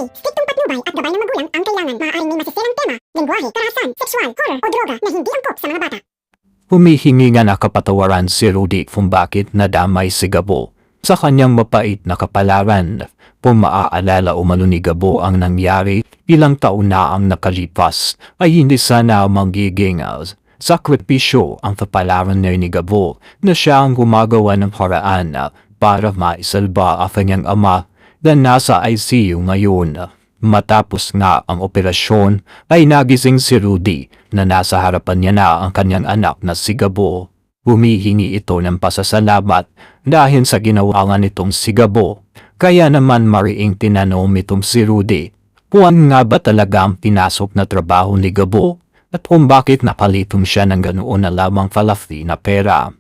striktong patnubay at gabay ng magulang ang kailangan. Maaaring may masisirang tema, lengguwahe, karahasan, sexual, horror o droga na hindi angkop sa mga bata. Humihingi nga na kapatawaran si Rudy kung bakit nadamay si Gabo sa kanyang mapait na kapalaran. Kung maaalala umano ni Gabo ang nangyari ilang taon na ang nakalipas ay hindi sana magiging sakripisyo ang kapalaran ni Gabo na siya ang gumagawa ng paraan para maisalba ang kanyang ama na nasa ICU ngayon. Matapos nga ang operasyon ay nagising si Rudy na nasa harapan niya na ang kanyang anak na si Gabo. Humihingi ito ng pasasalamat dahil sa ginawa nga nitong si Gabo. Kaya naman mariing tinanong itong si Rudy kung nga ba talaga ang pinasok na trabaho ni Gabo at kung bakit napalitom siya ng ganoon na lamang falafel na pera.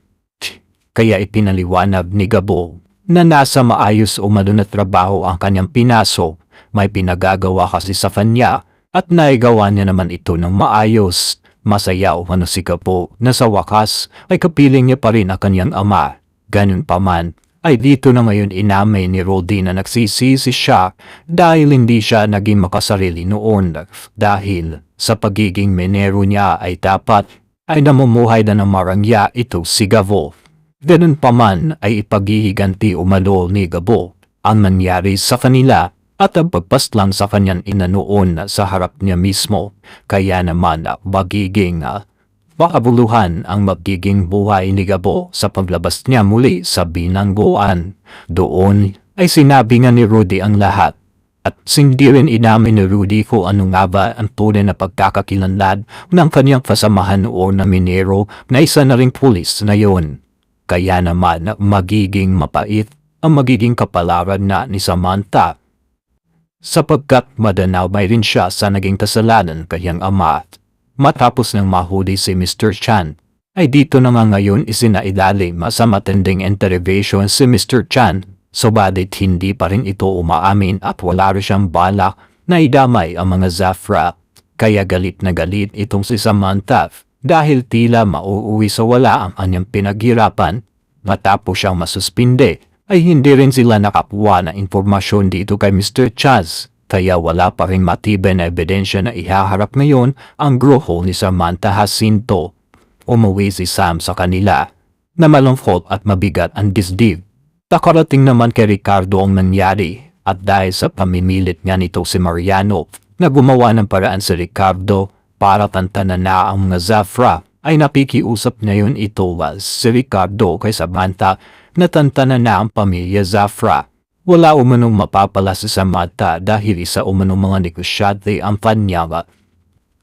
Kaya ipinaliwanag ni Gabo na nasa maayos umano na trabaho ang kanyang pinasok. May pinagagawa kasi sa kanya at naigawa niya naman ito ng maayos. Masaya umano si Gabo na sa wakas ay kapiling niya pa rin ang kanyang ama. Ganun pa man ay dito na ngayon inamay ni Rudy na nagsisisi siya dahil hindi siya naging makasarili noon dahil sa pagiging menero niya ay dapat ay namumuhay na ng marangya ito si Gabo. Ganun pa man ay ipaghihiganti umano ni Gabo ang nangyari sa kanila at ang pagpaslang sa kanyang ina noon sa harap niya mismo. Kaya naman magiging makabuluhan ang magiging buhay ni Gabo sa paglabas niya muli sa binangguan. Doon ay sinabi nga ni Rudy ang lahat. At hindi rin inamin ni Rudy kung ano nga ba ang tunay na pagkakakilanlan ng kanyang kasamahan noon na minero na isa na ring pulis na yon. Kaya naman magiging mapait ang magiging kapalaran na ni Samantha. Sapagkat madanaway rin siya sa naging kasalanan kanyang ama. Matapos ng mahuli si Mr. Chan, ay dito na nga ngayon isinailalim sa matinding interrogation si Mr. Chan. Subalit hindi pa rin ito umaamin at wala rin siyang balak na idamay ang mga Zafra. Kaya galit na galit itong si Samantha dahil tila mauuwi sa wala ang kanyang pinaghirapan. Matapos siyang masuspinde, ay hindi rin sila nakakuha ng informasyon dito kay Mr. Chaz. Kaya wala pa rin matibay na ebidensya na ihaharap ngayon ang grupo ni Samantha Jacinto. Umuwi si Sam sa kanila na malungkot at mabigat ang disdib. Nakarating naman kay Ricardo ang nangyari at dahil sa pamimilit nga nito si Mariano na gumawa ng paraan si Ricardo para tantanan na ang mga Zafra ay nakikiusap ngayon ito si Ricardo kay Samantha na tantanan na ang pamilya Zafra. Wala umanong mapapala si Samantha dahil isa umanong mga negosyante ang kanyang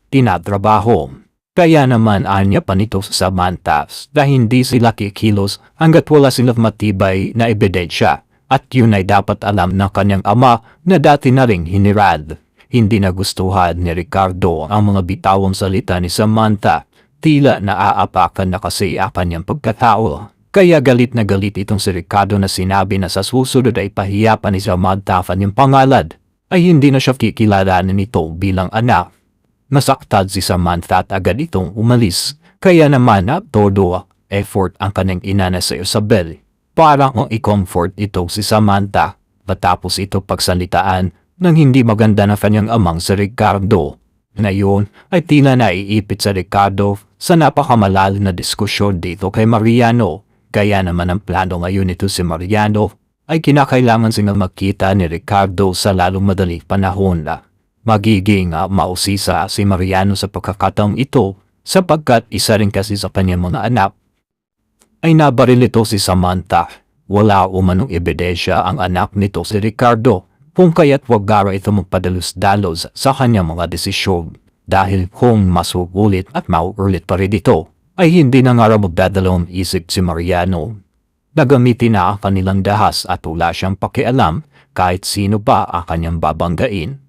tinatrabaho. Kaya naman anya pa nito sa Samantha dahil hindi sila kikilos hanggat wala silang matibay na ebidensya at yun ay dapat alam ng kanyang ama na dati na ring hinirad. Hindi nagustuhan ni Ricardo ang mga bitawang salita ni Samantha. Tila naaapakan na kasi ang kanyang pagkatao. Kaya galit na galit itong si Ricardo na sinabi na sa susunod ay pahiyapan ni Samantha kanyang pangalad ay hindi na siya kikilalanin nito bilang anak. Nasaktan si Samantha at agad itong umalis. Kaya naman todo effort ang kanyang ina na si Isabel para i-comfort itong si Samantha. Matapos ito pagsalitaan ng hindi maganda na kanyang amang si Ricardo. Ngayon ay tila naiipit sa Ricardo sa napakamalalim na diskusyon dito kay Mariano. Kaya naman ang plano ngayon nito si Mariano ay kinakailangan silang magkita ni Ricardo sa lalong madali panahon na. Magiging mausisa si Mariano sa pagkakataong ito sapagkat isa rin kasi sa kanyang mga anak ay nabaril ito si Samantha. Wala umanong ebidensya ang anak nito si Ricardo kung kaya't wag gara ito magpadalos-dalos sa kanyang mga desisyon dahil kung masugulit at mauulit pa rin ito ay hindi na nga magdadalawang isip si Mariano. Nagamitin na ang kanilang dahas at wala siyang pakialam kahit sino pa ang kanyang babanggain.